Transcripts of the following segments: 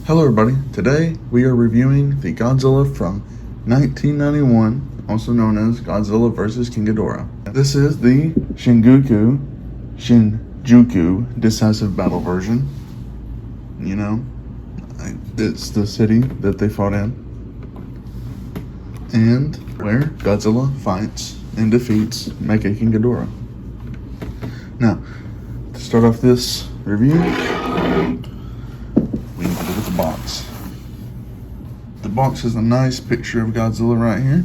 Hello everybody, today we are reviewing the Godzilla from 1991, also known as Godzilla vs. King Ghidorah. This is the Shinjuku decisive battle version. You know, it's the city that they fought in, and where Godzilla fights and defeats Mecha King Ghidorah. Now, to start off this review, box. The box has a nice picture of Godzilla right here.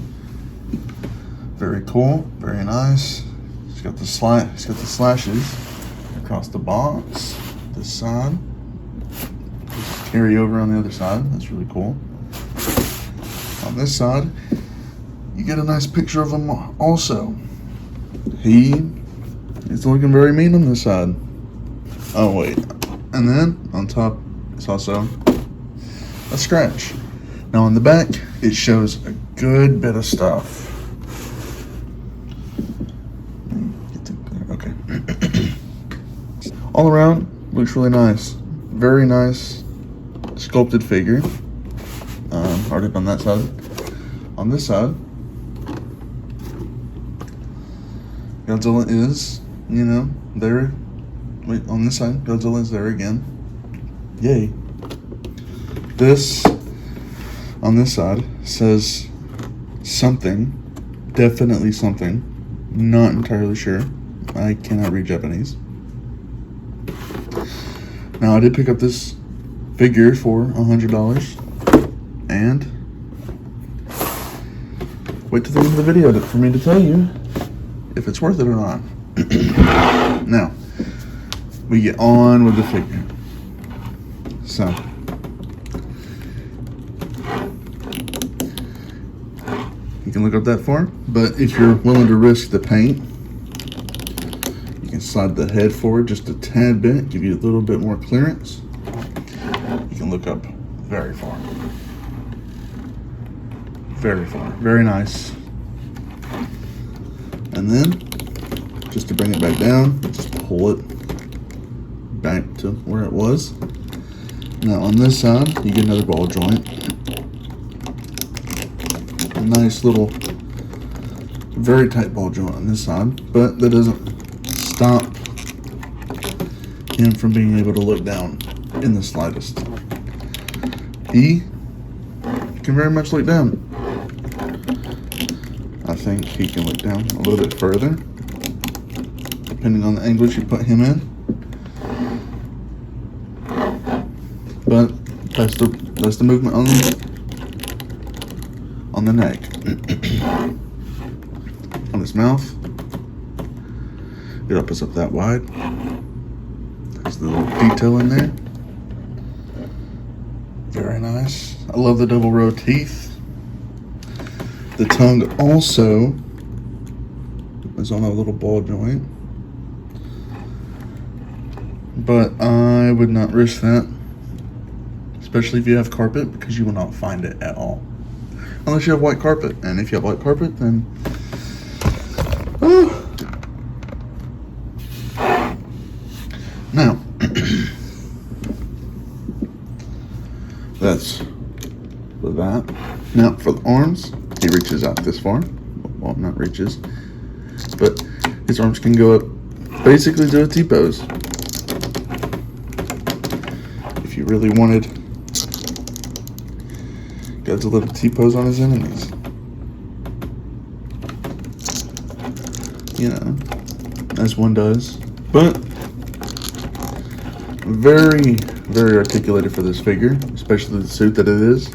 Very cool, very nice. It's got the slashes across the box, this side. Just carry over on the other side. That's really cool. On this side, you get a nice picture of him also. He is looking very mean on this side. Oh wait. And then on top, it's also a scratch. Now on the back, it shows a good bit of stuff. Okay. All around, looks really nice. Very nice sculpted figure. Already on that side. On this side, Godzilla is, you know, there. Wait, on this side, Godzilla is there again. Yay. This, on this side, says something, definitely something, not entirely sure. I cannot read Japanese. Now, I did pick up this figure for $100, and wait till the end of the video for me to tell you if it's worth it or not. Now, we get on with the figure. So, you can look up that far, but if you're willing to risk the paint, you can slide the head forward just a tad bit, give you a little bit more clearance. You can look up very far. Very far. Very nice. And then, just to bring it back down, just pull it back to where it was. Now on this side, you get another ball joint. A nice little, very tight ball joint on this side, but that doesn't stop him from being able to look down in the slightest. He can very much look down. I think he can look down a little bit further, depending on the angle you put him in. But that's the movement on the neck. On his mouth, it opens up that wide. There's the little detail in there. Very nice. I love the double row teeth. The tongue also is on a little ball joint, but I would not risk that, especially if you have carpet, because you will not find it at all. Unless you have white carpet, and if you have white carpet, then now that's for that. Now for the arms, he reaches out this far. Well, not reaches, but his arms can go up basically to a T-pose. If you really wanted Godzilla to T-pose on his enemies, you know, as one does. But very, very articulated for this figure, especially the suit that it is.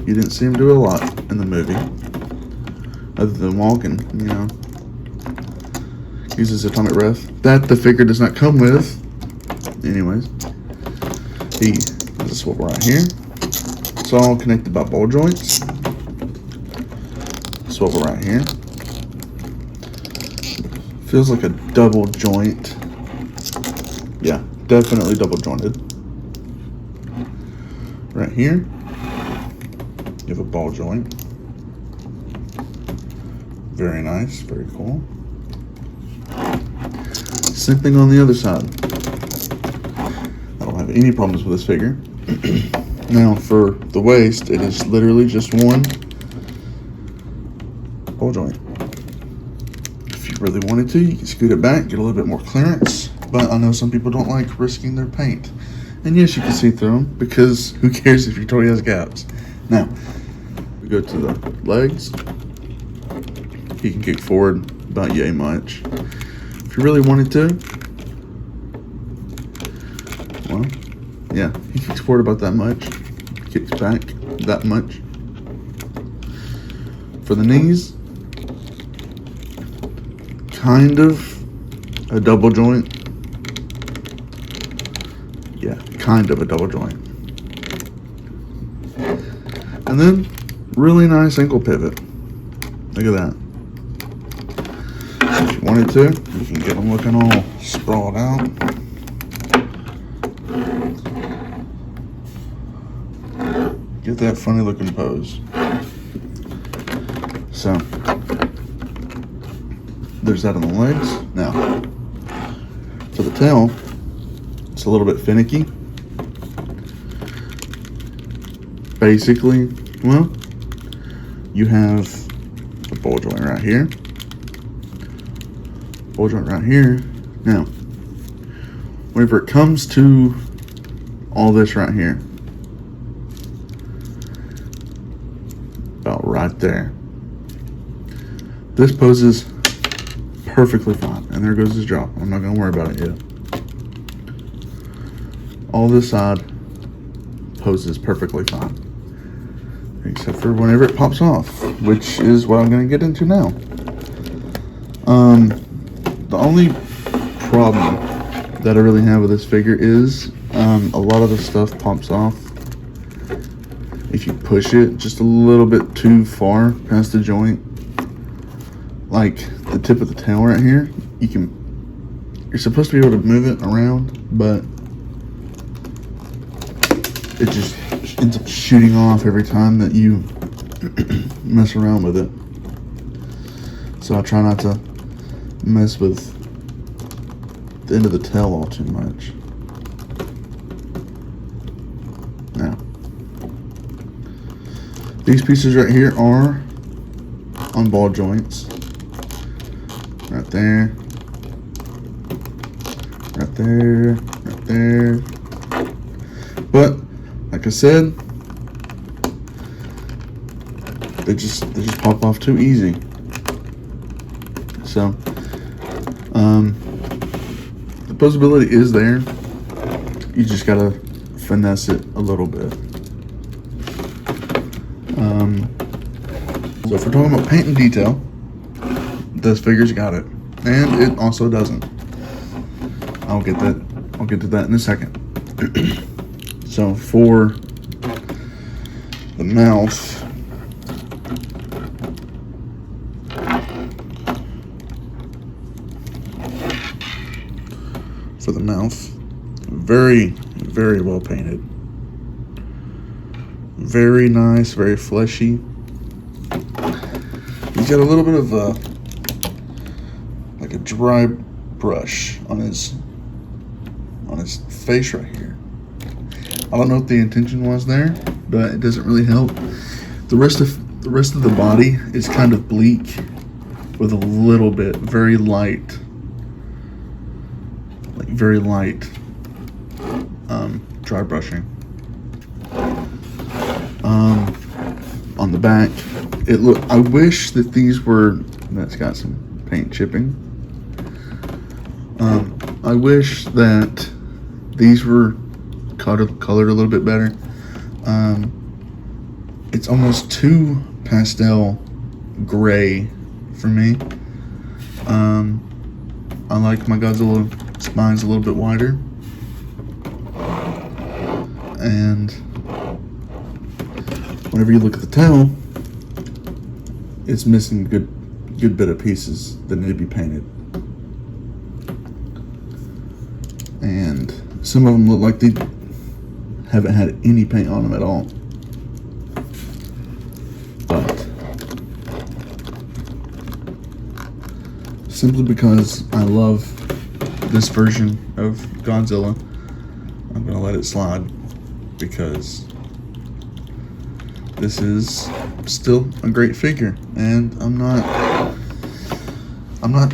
You didn't see him do a lot in the movie, other than walking, you know. Uses atomic breath. That the figure does not come with. Anyways, he has a swivel right here. It's all connected by ball joints. Swivel right here. Feels like a double joint. Yeah, definitely double jointed. Right here, you have a ball joint. Very nice, very cool. Same thing on the other side. I don't have any problems with this figure. Now for the waist, it is literally just one ball joint. If you really wanted to, you can scoot it back, get a little bit more clearance, but I know some people don't like risking their paint. And yes, you can see through them, because who cares if your toy has gaps. Now, we go to the legs. He can kick forward about yay much. If you really wanted to, well, yeah, he kicks forward about that much. Kicks back that much. For the knees, kind of a double joint. Yeah, kind of a double joint. And then, really nice ankle pivot. Look at that. If you wanted to, you can get them looking all sprawled out. Get that funny looking pose. So, there's that on the legs. Now, for the tail, it's a little bit finicky. Basically, well, you have a ball joint right here. Ball joint right here. Now, whenever it comes to all this right here, about right there, this poses perfectly fine. And there goes his jaw. I'm not going to worry about it yet. All this side poses perfectly fine, except for whenever it pops off, which is what I'm going to get into now. The only problem that I really have with this figure is a lot of the stuff pops off if you push it just a little bit too far past the joint. Like the tip of the tail right here, you're supposed to be able to move it around, but it just ends up shooting off every time that you mess around with it. So I try not to mess with the end of the tail all too much. Now, these pieces right here are on ball joints. Right there. Right there. Right there. But like I said, they just pop off too easy. So, the posability is there. You just gotta finesse it a little bit. So if we're talking about paint and detail, this figure's got it, and it also doesn't. I'll get to that in a second. So for the mouth, very, very well painted. Very nice, very fleshy. He's got a little bit of like a dry brush on his face right here. I don't know what the intention was there, but it doesn't really help. The rest of the body is kind of bleak with a little bit, very light dry brushing. On the back, I wish that these were, that's got some paint chipping. I wish that these were colored a little bit better. It's almost too pastel gray for me. I like my Godzilla spines a little bit wider, and whenever you look at the tail, it's missing a good bit of pieces that need to be painted. And some of them look like they haven't had any paint on them at all. But simply because I love this version of Godzilla, I'm gonna let it slide, because this is still a great figure, and I'm not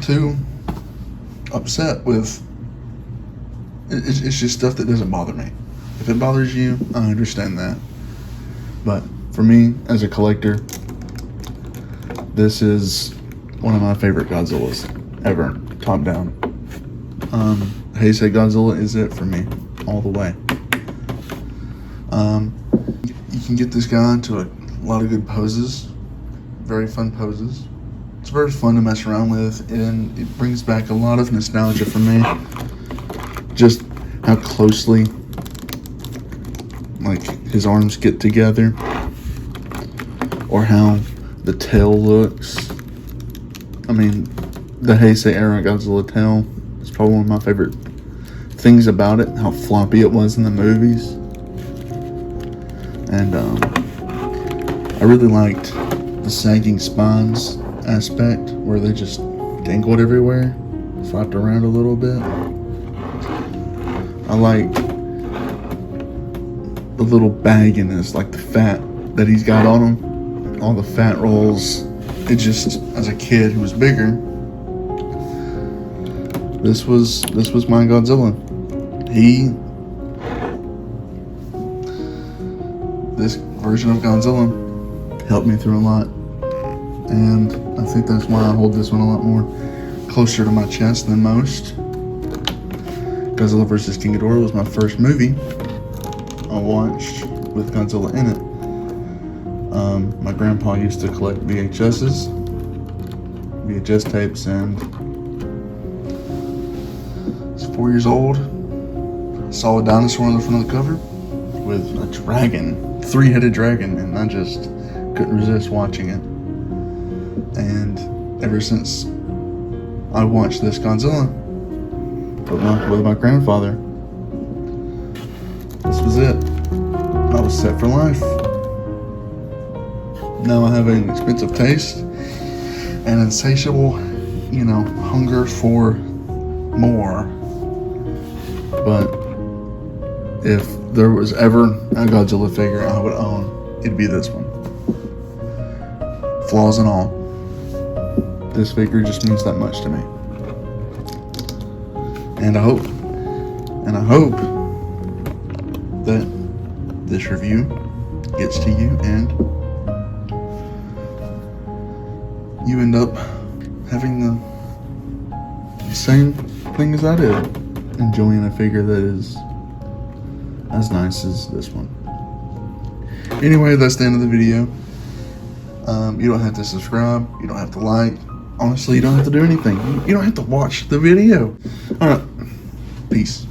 too upset with it's just stuff that doesn't bother me. If it bothers you, I understand that, but for me as a collector, this is one of my favorite Godzillas ever, top down. Heisei Godzilla is it for me all the way. You can get this guy into a lot of good poses, very fun poses. It's very fun to mess around with, and it brings back a lot of nostalgia for me. Just how closely, like, his arms get together, or how the tail looks. I mean, the Heisei era Godzilla tail is probably one of my favorite things about it, how floppy it was in the movies. And I really liked the sagging spines aspect, where they just dangled everywhere, flapped around a little bit. I liked the little bagginess, like the fat that he's got on him, all the fat rolls. It just, as a kid who was bigger, this was my Godzilla. This version of Godzilla helped me through a lot, and I think that's why I hold this one a lot more closer to my chest than most. Godzilla vs. King Ghidorah was my first movie I watched with Godzilla in it. My grandpa used to collect VHS tapes, and I was 4 years old. I saw a dinosaur on the front of the cover with a dragon, three-headed dragon, and I just couldn't resist watching it. And ever since I watched this Godzilla with my grandfather, this was it. I was set for life. Now I have an expensive taste and insatiable, hunger for more. But if there was ever a Godzilla figure I would own, it'd be this one. Flaws and all, this figure just means that much to me. And I hope that this review gets to you, and you end up having the same thing as I did, enjoying a figure that is as nice as this one. Anyway, that's the end of the video. You don't have to subscribe, you don't have to like, honestly, you don't have to do anything. You don't have to watch the video. Alright, peace.